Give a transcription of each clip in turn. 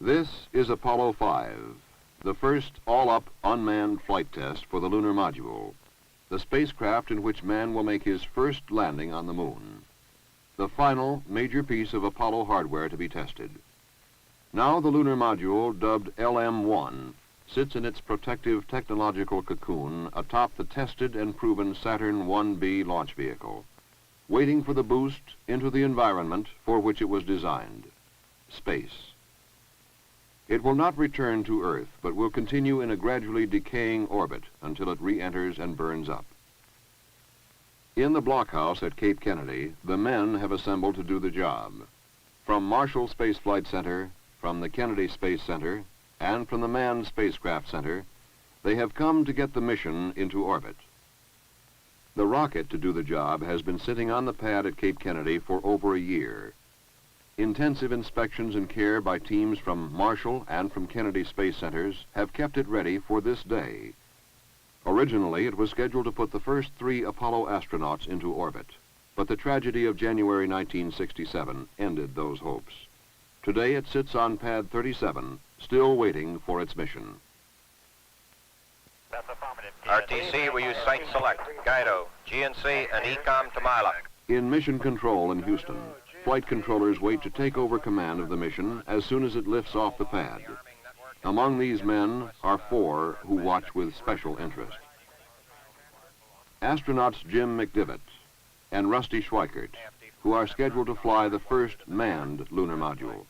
This is Apollo 5, the first all-up unmanned flight test for the lunar module, the spacecraft in which man will make his first landing on the moon. The final major piece of Apollo hardware to be tested. Now the lunar module, dubbed LM-1, sits in its protective technological cocoon atop the tested and proven Saturn 1B launch vehicle, waiting for the boost into the environment for which it was designed, space. It will not return to Earth, but will continue in a gradually decaying orbit until it re-enters and burns up. In the blockhouse at Cape Kennedy, the men have assembled to do the job. From Marshall Space Flight Center, from the Kennedy Space Center, and from the Manned Spacecraft Center, they have come to get the mission into orbit. The rocket to do the job has been sitting on the pad at Cape Kennedy for over a year. Intensive inspections and care by teams from Marshall and from Kennedy Space Centers have kept it ready for this day. Originally, it was scheduled to put the first 3 Apollo astronauts into orbit, but the tragedy of January 1967 ended those hopes. Today, it sits on pad 37, still waiting for its mission. RTC, we use Site Select, Guido, GNC, and ECOM to Mila. In Mission Control in Houston, flight controllers wait to take over command of the mission as soon as it lifts off the pad. Among these men are 4 who watch with special interest. Astronauts Jim McDivitt and Rusty Schweickart, who are scheduled to fly the first manned lunar module.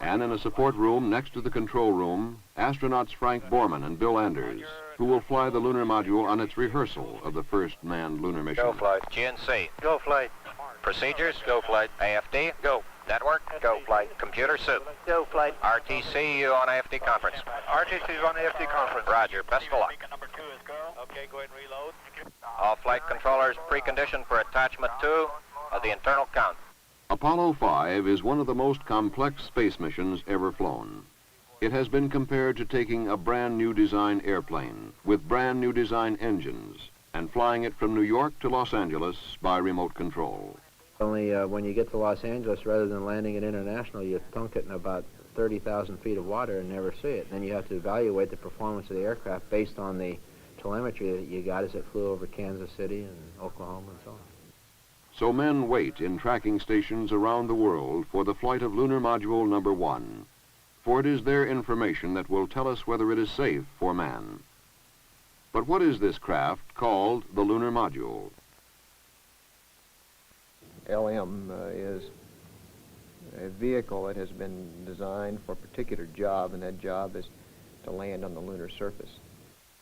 And in a support room next to the control room, astronauts Frank Borman and Bill Anders, who will fly the lunar module on its rehearsal of the first manned lunar mission. Go flight. GNC. Go flight. Procedures. Go flight. AFD. Go. Network. Go flight. Computer soup. Go flight. RTC, you on AFD conference. RTC is on AFD conference. Roger. Best of luck. Number 2 is go. Okay, go ahead and reload. All flight controllers preconditioned for attachment 2 of the internal count. Apollo 5 is one of the most complex space missions ever flown. It has been compared to taking a brand new design airplane with brand new design engines and flying it from New York to Los Angeles by remote control. Only when you get to Los Angeles, rather than landing it international, you thunk it in about 30,000 feet of water and never see it. Then you have to evaluate the performance of the aircraft based on the telemetry that you got as it flew over Kansas City and Oklahoma and so on. So men wait in tracking stations around the world for the flight of Lunar Module number 1, for it is their information that will tell us whether it is safe for man. But what is this craft called the Lunar Module? LM is a vehicle that has been designed for a particular job, and that job is to land on the lunar surface.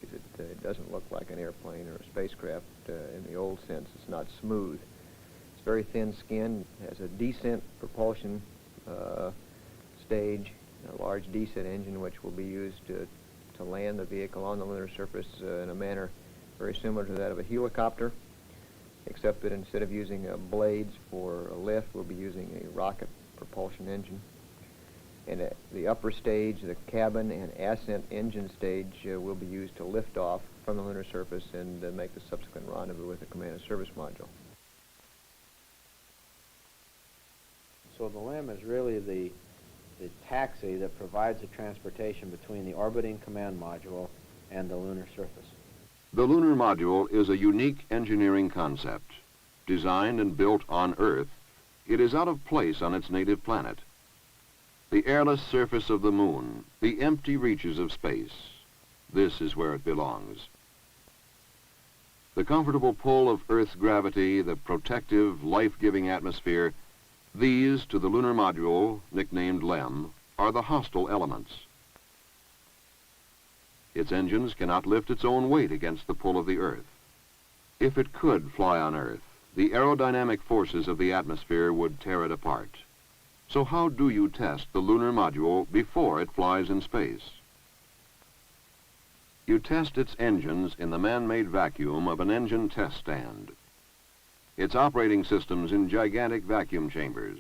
It doesn't look like an airplane or a spacecraft in the old sense. It's not smooth. It's very thin skinned, has a descent propulsion stage, a large descent engine which will be used to land the vehicle on the lunar surface in a manner very similar to that of a helicopter, except that instead of using blades for a lift, we'll be using a rocket propulsion engine. And at the upper stage, the cabin and ascent engine stage will be used to lift off from the lunar surface and make the subsequent rendezvous with the command and service module. So the LM is really the taxi that provides the transportation between the orbiting command module and the lunar surface. The lunar module is a unique engineering concept. Designed and built on Earth, it is out of place on its native planet. The airless surface of the moon, the empty reaches of space, this is where it belongs. The comfortable pull of Earth's gravity, the protective, life-giving atmosphere, these, to the lunar module, nicknamed LEM, are the hostile elements. Its engines cannot lift its own weight against the pull of the Earth. If it could fly on Earth, the aerodynamic forces of the atmosphere would tear it apart. So how do you test the lunar module before it flies in space? You test its engines in the man-made vacuum of an engine test stand. Its operating systems in gigantic vacuum chambers.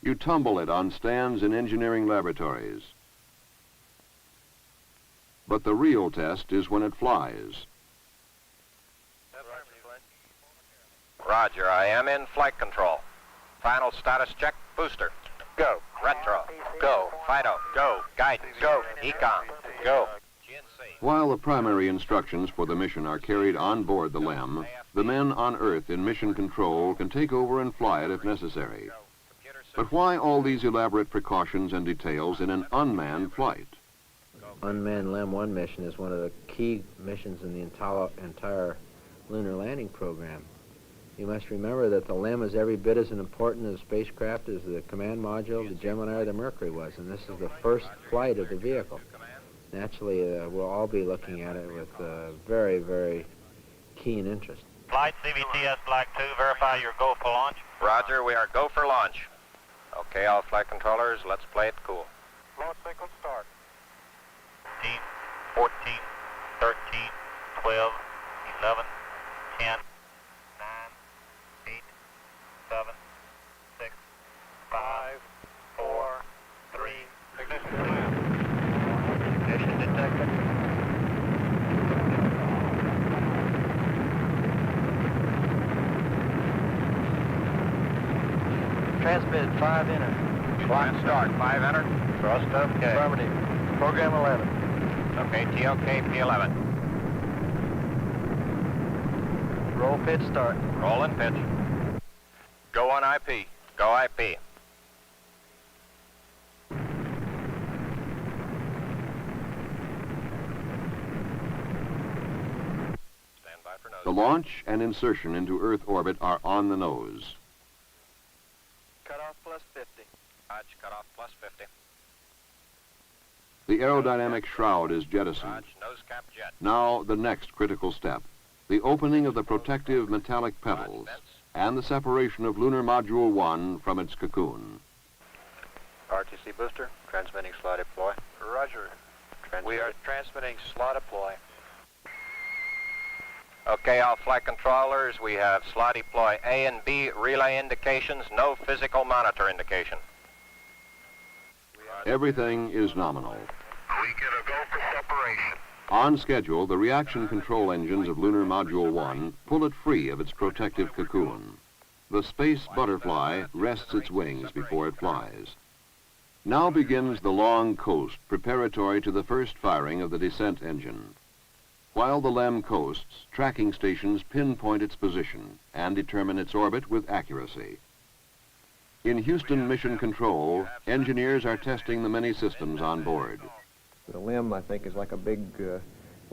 You tumble it on stands in engineering laboratories. But the real test is when it flies. Roger, I am in flight control. Final status check. Booster. Go. Retro. Go. FIDO. Go. Guidance. Go. Econ. Go. While the primary instructions for the mission are carried on board the LEM, the men on Earth in mission control can take over and fly it if necessary. But why all these elaborate precautions and details in an unmanned flight? Unmanned LEM-1 mission is one of the key missions in the entire lunar landing program. You must remember that the LEM is every bit as important as spacecraft as the command module, the Gemini, or the Mercury was, and this is the first flight of the vehicle. Naturally, we'll all be looking at it with very, very keen interest. Flight CVTS Black 2, verify your go for launch. Roger, we are go for launch. Okay, all flight controllers, let's play it cool. Launch sequence start. 15, 14, 13, 12, 11, 10, 9, 8, 7, 6, 5, 4, 3, ignition command. Ignition detected. Transmitted 5 enter. Clock start, 5 enter. Thrust okay. Affirmative. Program 11. Okay, TOK P11. Roll pitch start. Roll and pitch. Go on IP. Go IP. Stand by for nose. The launch and insertion into Earth orbit are on the nose. Cutoff plus 50. Roger, cutoff plus 50. The aerodynamic shroud is jettisoned. Roger, nose cap jet. Now, the next critical step, the opening of the protective metallic petals and the separation of Lunar Module 1 from its cocoon. RTC booster, transmitting slot deploy. Roger. We are transmitting slot deploy. Okay, all flight controllers, we have slot deploy A and B relay indications, no physical monitor indication. Everything is nominal. We get a go for separation. On schedule, the reaction control engines of Lunar Module 1 pull it free of its protective cocoon. The space butterfly rests its wings before it flies. Now begins the long coast preparatory to the first firing of the descent engine. While the LEM coasts, tracking stations pinpoint its position and determine its orbit with accuracy. In Houston Mission Control, engineers are testing the many systems on board. The LEM, I think, is like a big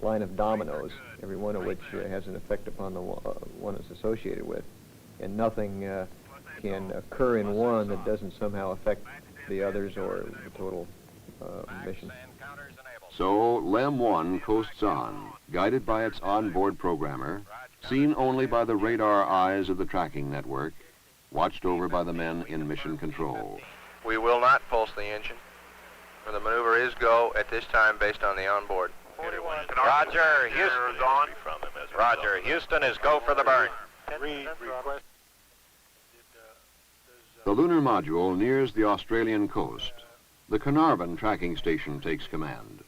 line of dominoes, every one of which has an effect upon the one it's associated with. And nothing can occur in one that doesn't somehow affect the others or the total mission. So, LEM-1 coasts on, guided by its onboard programmer, seen only by the radar eyes of the tracking network, watched over by the men in mission control. We will not pulse the engine. The maneuver is go at this time based on the onboard. Roger, Houston. Roger, Houston is go for the burn. The lunar module nears the Australian coast. The Carnarvon tracking station takes command.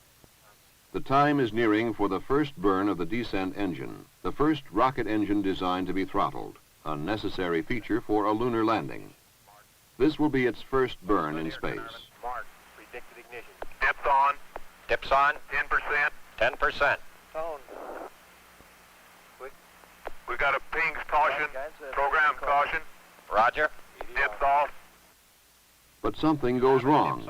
The time is nearing for the first burn of the descent engine, the first rocket engine designed to be throttled, a necessary feature for a lunar landing. This will be its first burn in space. Mark, predicted ignition. Dips on. Dips on. 10%. 10%. Tone. We got a pings caution. Program caution. Roger. Dips off. But something goes wrong.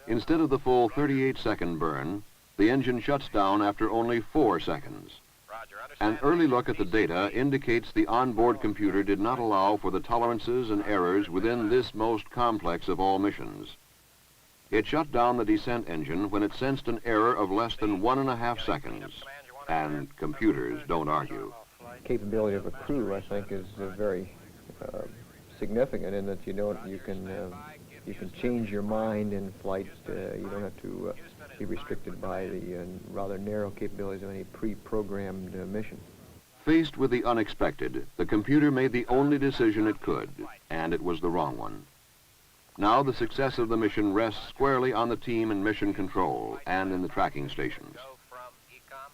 Instead of the full 38-second burn, the engine shuts down after only 4 seconds. An early look at the data indicates the onboard computer did not allow for the tolerances and errors within this most complex of all missions. It shut down the descent engine when it sensed an error of less than 1.5 seconds, and computers don't argue. Capability of a crew, I think, is very significant in that you can change your mind in flight. You don't have to be restricted by the rather narrow capabilities of any pre-programmed mission. Faced with the unexpected, the computer made the only decision it could, and it was the wrong one. Now the success of the mission rests squarely on the team in mission control and in the tracking stations.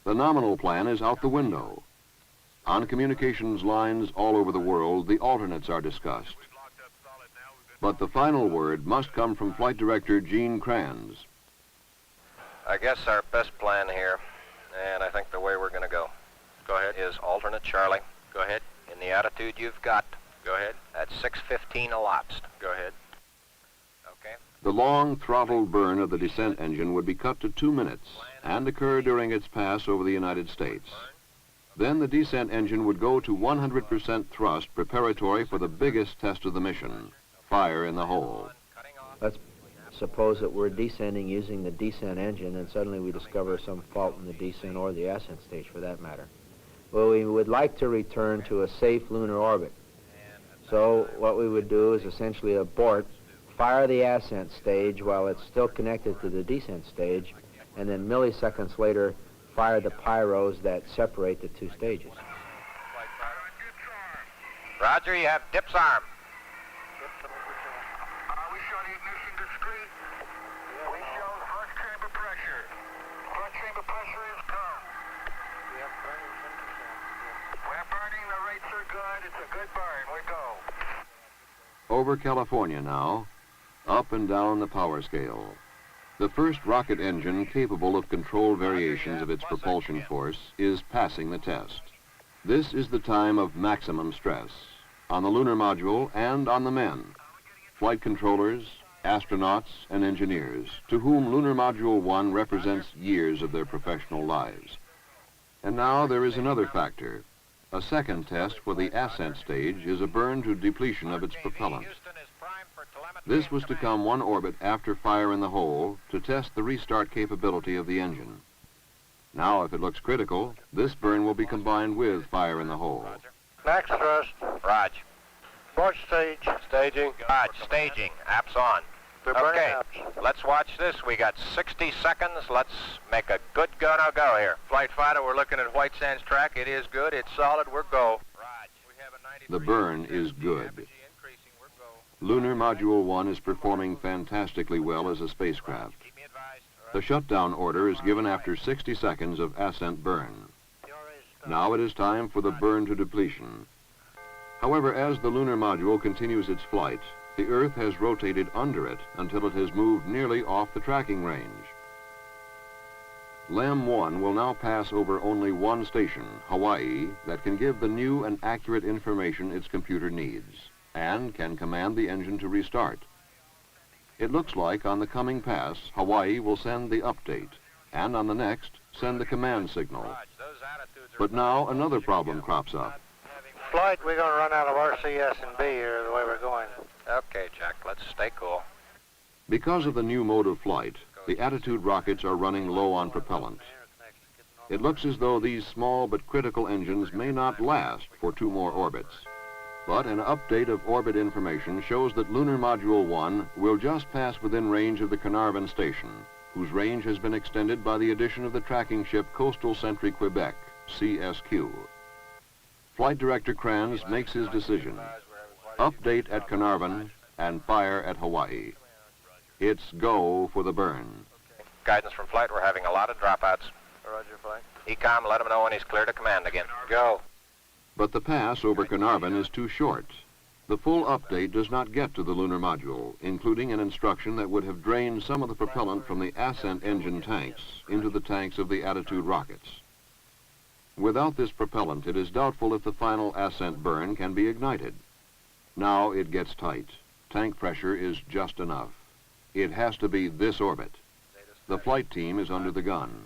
The nominal plan is out the window. On communications lines all over the world, the alternates are discussed. But the final word must come from Flight Director Gene Kranz. I guess our best plan here, and I think the way we're going to go is alternate Charlie. Go ahead. In the attitude you've got. Go ahead. At 6:15 elapsed. Go ahead. Okay. The long throttled burn of the descent engine would be cut to 2 minutes and occur during its pass over the United States. Then the descent engine would go to 100% thrust preparatory for the biggest test of the mission, fire in the hole. Let's suppose that we're descending using the descent engine and suddenly we discover some fault in the descent or the ascent stage for that matter. Well, we would like to return to a safe lunar orbit. So what we would do is essentially abort, fire the ascent stage while it's still connected to the descent stage, and then milliseconds later fire the pyros that separate the two stages. Roger, you have dips arm. We show the ignition discrete. We show front chamber pressure. Front chamber pressure is come. We're burning, the rates are good. It's a good burn. We go. Over California now, up and down the power scale. The first rocket engine capable of controlled variations of its propulsion force is passing the test. This is the time of maximum stress on the lunar module and on the men, flight controllers, astronauts, and engineers, to whom Lunar Module 1 represents years of their professional lives. And now there is another factor. A second test for the ascent stage is a burn to depletion of its propellant. This was to come one orbit after fire in the hole to test the restart capability of the engine. Now, if it looks critical, this burn will be combined with fire in the hole. Max thrust. Raj. Launch stage. Staging. Raj, staging. Apps on. We're burning Okay, apps. let's watch this. We got 60 seconds. Let's make a good go-no-go here. Flight fighter, we're looking at White Sands track. It is good. It's solid. We're go. Raj. We have a 93. The burn is good. Lunar Module 1 is performing fantastically well as a spacecraft. Keep me advised. The shutdown order is given after 60 seconds of ascent burn. Now it is time for the burn to depletion. However, as the lunar module continues its flight, the Earth has rotated under it until it has moved nearly off the tracking range. LEM 1 will now pass over only one station, Hawaii, that can give the new and accurate information its computer needs, and can command the engine to restart. It looks like on the coming pass, Hawaii will send the update, and on the next, send the command signal. But now another problem crops up. Flight, we're going to run out of RCS and B here the way we're going. Okay, Jack, let's stay cool. Because of the new mode of flight, the Attitude rockets are running low on propellant. It looks as though these small but critical engines may not last for 2 more orbits. But an update of orbit information shows that Lunar Module 1 will just pass within range of the Carnarvon station, whose range has been extended by the addition of the tracking ship Coastal Sentry Quebec, CSQ. Flight Director Kranz makes his decision. Update at Carnarvon and fire at Hawaii. It's go for the burn. Guidance from flight, we're having a lot of dropouts. Roger, flight. ECOM, let him know when he's clear to command again. Go. But the pass over Carnarvon is too short. The full update does not get to the lunar module, including an instruction that would have drained some of the propellant from the ascent engine tanks into the tanks of the Attitude rockets. Without this propellant, it is doubtful if the final ascent burn can be ignited. Now it gets tight. Tank pressure is just enough. It has to be this orbit. The flight team is under the gun.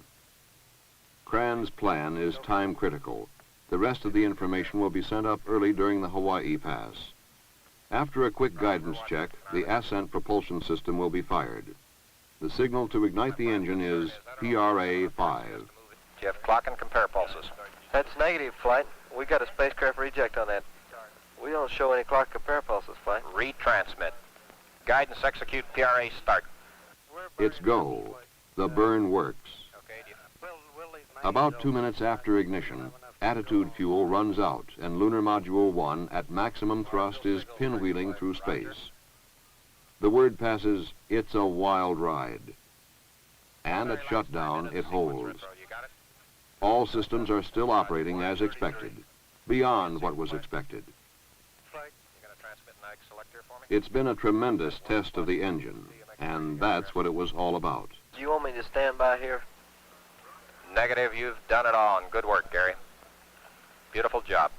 Kranz's plan is time critical. The rest of the information will be sent up early during the Hawaii pass. After a quick guidance check, the ascent propulsion system will be fired. The signal to ignite the engine is PRA 5. Do you have clock and compare pulses? That's negative, flight. We got a spacecraft reject on that. We don't show any clock compare pulses, flight. Retransmit. Guidance execute PRA start. It's go. The burn works. About 2 minutes after ignition, Attitude fuel runs out and Lunar Module 1 at maximum thrust is pinwheeling through space. The word passes, it's a wild ride. And at shutdown, it holds. All systems are still operating as expected, beyond what was expected. You got a transmit NAG selector? It's been a tremendous test of the engine, and that's what it was all about. Do you want me to stand by here? Negative, you've done it all, and good work, Gary. Beautiful job.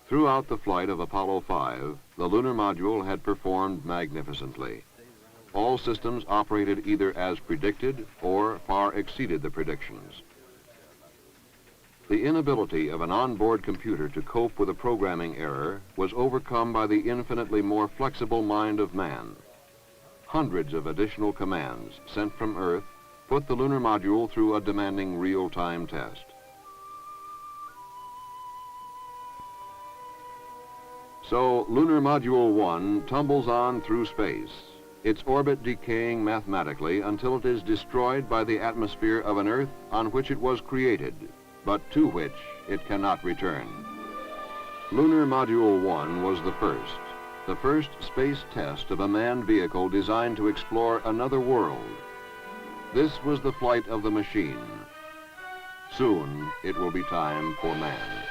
Throughout the flight of Apollo 5, the lunar module had performed magnificently. All systems operated either as predicted or far exceeded the predictions. The inability of an onboard computer to cope with a programming error was overcome by the infinitely more flexible mind of man. Hundreds of additional commands sent from Earth put the lunar module through a demanding real-time test. So, Lunar Module 1 tumbles on through space, its orbit decaying mathematically until it is destroyed by the atmosphere of an Earth on which it was created, but to which it cannot return. Lunar Module 1 was the first space test of a manned vehicle designed to explore another world. This was the flight of the machine. Soon, it will be time for man.